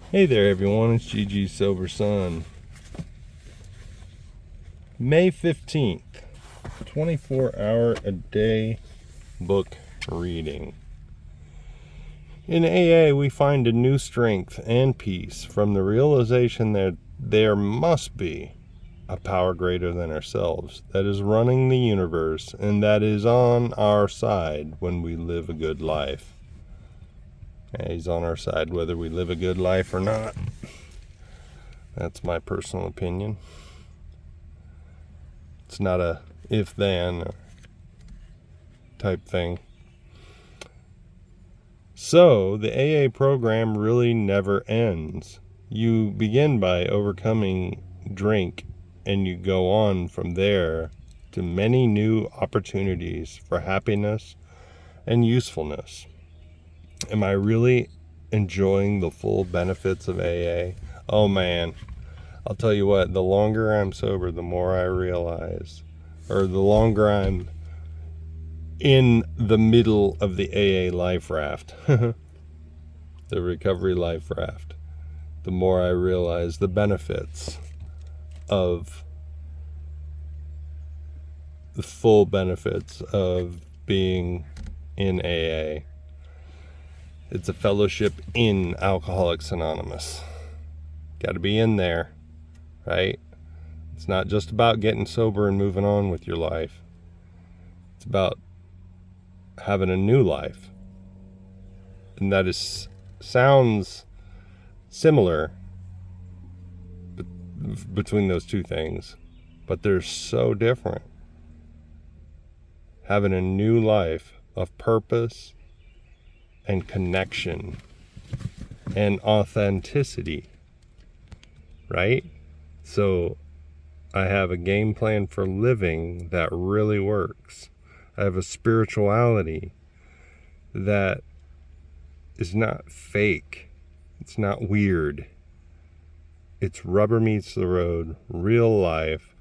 Hey there everyone, it's GG Sober Sun. May 15th, 24-hour a day book reading. In AA, we find a new strength and peace from the realization that there must be a power greater than ourselves that is running the universe and that is on our side when we live a good life. And he's on our side whether we live a good life or not. That's my personal opinion. It's not a if-then type thing. So, the AA program really never ends. You begin by overcoming drink, and you go on from there to many new opportunities for happiness and usefulness. Am I really enjoying the full benefits of AA? Oh man, I'll tell you what, the longer I'm sober, the more I realize, or the longer I'm in the middle of the AA life raft, the recovery life raft, the more I realize the benefits of the full benefits of being in AA. It's a fellowship in Alcoholics Anonymous. Got to be in there, right? It's not just about getting sober and moving on with your life. It's about having a new life. And that sounds similar between those two things, but they're so different. Having a new life of purpose and connection and authenticity, right? So I have a game plan for living that really works. I have a spirituality that is not fake. It's not weird. It's rubber meets the road, real life,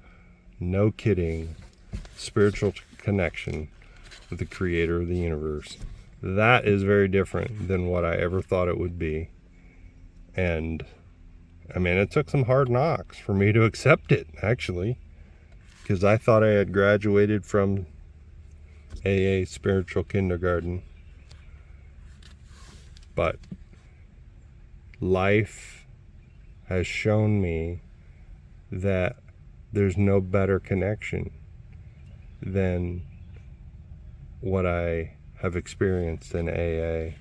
no kidding, spiritual connection with the creator of the universe. That is very different than what I ever thought it would be. And I mean, it took some hard knocks for me to accept it, actually, because I thought I had graduated from AA spiritual kindergarten. But life has shown me that there's no better connection than what I have experienced in AA.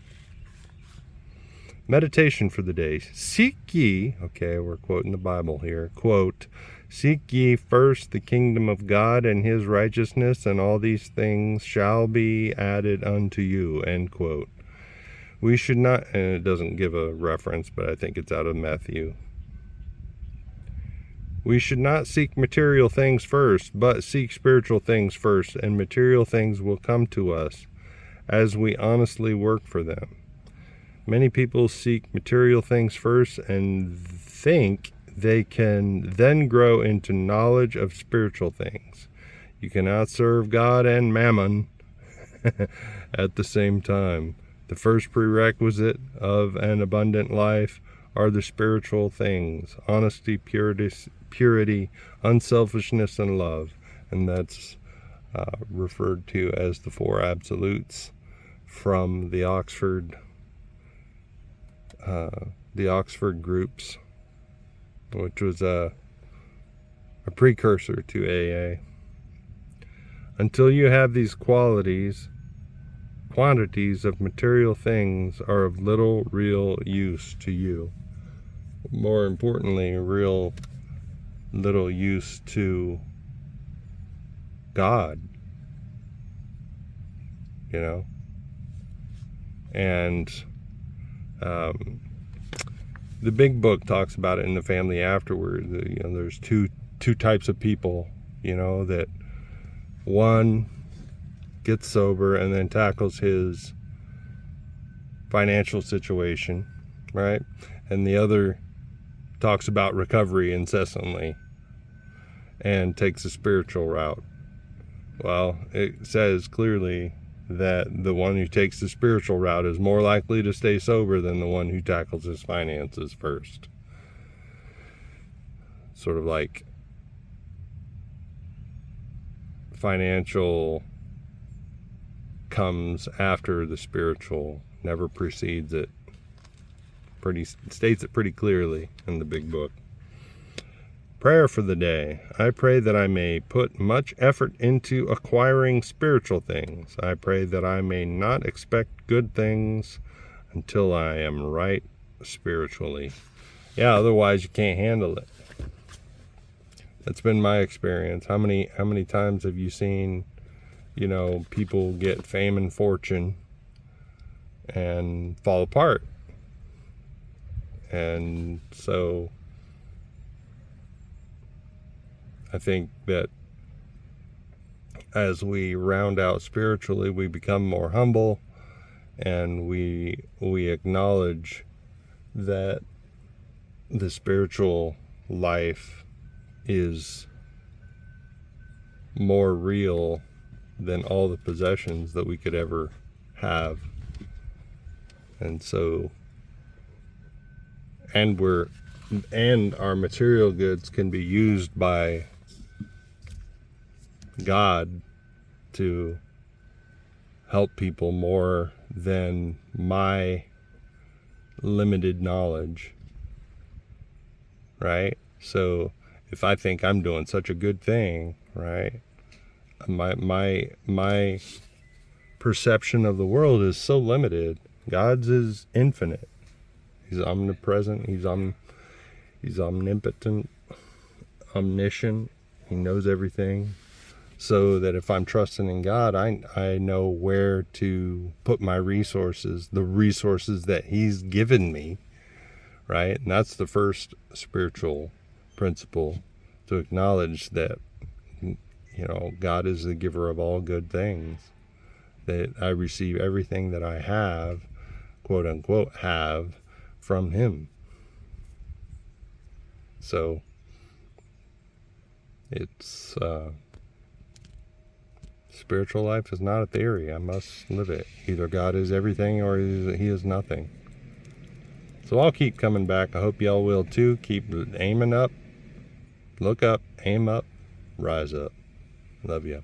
Meditation for the day. Seek ye, okay, we're quoting the Bible here, quote, seek ye first the kingdom of God and his righteousness, and all these things shall be added unto you, end quote. We should not, and it doesn't give a reference, but I think it's out of Matthew. We should not seek material things first, but seek spiritual things first, and material things will come to us as we honestly work for them. Many people seek material things first and think they can then grow into knowledge of spiritual things. You cannot serve God and mammon at the same time. The first prerequisite of an abundant life are the spiritual things: honesty, purity, unselfishness, and love. And that's referred to as the Four Absolutes from the Oxford groups, which was a precursor to AA. Until you have these qualities, quantities of material things are of little real use to you. More importantly, real little use to God, you know. And the big book talks about it in The Family Afterward. You know, there's two types of people, you know, that one gets sober and then tackles his financial situation, right? And the other talks about recovery incessantly and takes a spiritual route. Well, it says clearly that the one who takes the spiritual route is more likely to stay sober than the one who tackles his finances first. Sort of like financial comes after the spiritual, never precedes it. States it pretty clearly in the big book. Prayer for the day. I pray that I may put much effort into acquiring spiritual things. I pray that I may not expect good things until I am right spiritually. Yeah, otherwise you can't handle it. That's been my experience. How many times have you seen, people get fame and fortune and fall apart? And so I think that as we round out spiritually, we become more humble, and we acknowledge that the spiritual life is more real than all the possessions that we could ever have. And so, and our material goods can be used by God to help people more than my limited knowledge, right? So if I think I'm doing such a good thing, right, my perception of the world is so limited. God's is infinite. He's omnipresent. He's omnipotent, omniscient. He knows everything. So that if I'm trusting in God, I know where to put my resources, the resources that He's given me, right? And that's the first spiritual principle, to acknowledge that, God is the giver of all good things, that I receive everything that I have, quote unquote, have from Him. So it's spiritual life is not a theory. I must live it. Either God is everything or He is nothing. So I'll keep coming back. I hope y'all will too. Keep aiming up. Look up, aim up, rise up. Love ya.